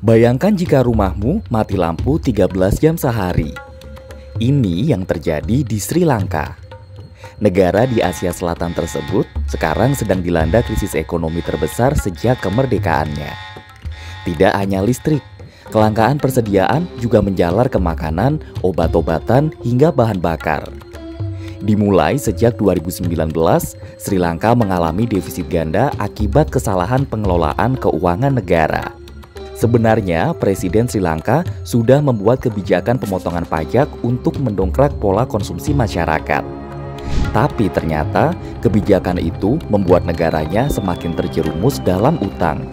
Bayangkan jika rumahmu mati lampu 13 jam sehari. Ini yang terjadi di Sri Lanka. Negara di Asia Selatan tersebut sekarang sedang dilanda krisis ekonomi terbesar sejak kemerdekaannya. Tidak hanya listrik, kelangkaan persediaan juga menjalar ke makanan, obat-obatan, hingga bahan bakar. Dimulai sejak 2019, Sri Lanka mengalami defisit ganda akibat kesalahan pengelolaan keuangan negara. Sebenarnya, Presiden Sri Lanka sudah membuat kebijakan pemotongan pajak untuk mendongkrak pola konsumsi masyarakat. Tapi ternyata kebijakan itu membuat negaranya semakin terjerumus dalam utang.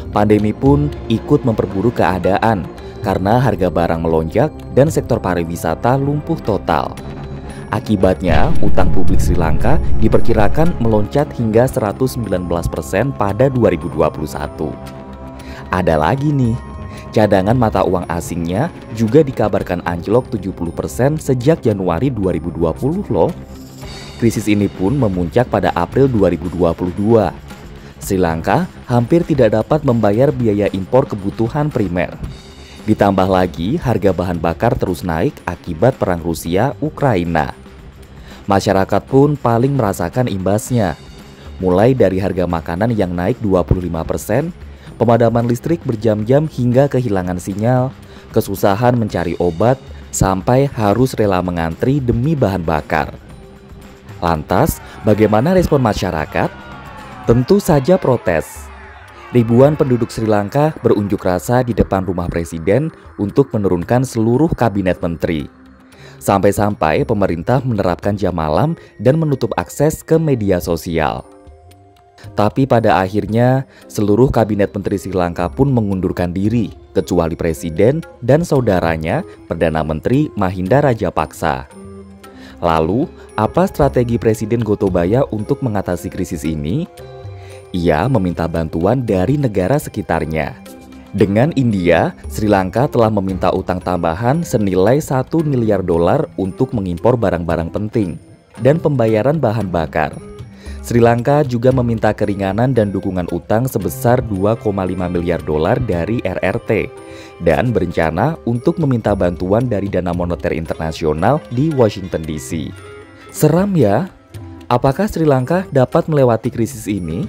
Pandemi pun ikut memperburuk keadaan karena harga barang melonjak dan sektor pariwisata lumpuh total. Akibatnya, utang publik Sri Lanka diperkirakan meloncat hingga 119% pada 2021. Ada lagi nih, cadangan mata uang asingnya juga dikabarkan anjlok 70% sejak Januari 2020 loh. Krisis ini pun memuncak pada April 2022. Sri Lanka hampir tidak dapat membayar biaya impor kebutuhan primer. Ditambah lagi harga bahan bakar terus naik akibat perang Rusia-Ukraina. Masyarakat pun paling merasakan imbasnya. Mulai dari harga makanan yang naik 25%, pemadaman listrik berjam-jam hingga kehilangan sinyal, kesusahan mencari obat, sampai harus rela mengantri demi bahan bakar. Lantas, bagaimana respon masyarakat? Tentu saja protes. Ribuan penduduk Sri Lanka berunjuk rasa di depan rumah presiden untuk menurunkan seluruh kabinet menteri. Sampai-sampai pemerintah menerapkan jam malam dan menutup akses ke media sosial. Tapi pada akhirnya, seluruh kabinet menteri Sri Lanka pun mengundurkan diri, kecuali presiden dan saudaranya, Perdana Menteri Mahinda Rajapaksa. Lalu, apa strategi Presiden Gotabaya untuk mengatasi krisis ini? Ia meminta bantuan dari negara sekitarnya. Dengan India, Sri Lanka telah meminta utang tambahan senilai $1 miliar untuk mengimpor barang-barang penting dan pembayaran bahan bakar. Sri Lanka juga meminta keringanan dan dukungan utang sebesar $2,5 miliar dari RRT dan berencana untuk meminta bantuan dari Dana Moneter Internasional di Washington DC. Seram ya? Apakah Sri Lanka dapat melewati krisis ini?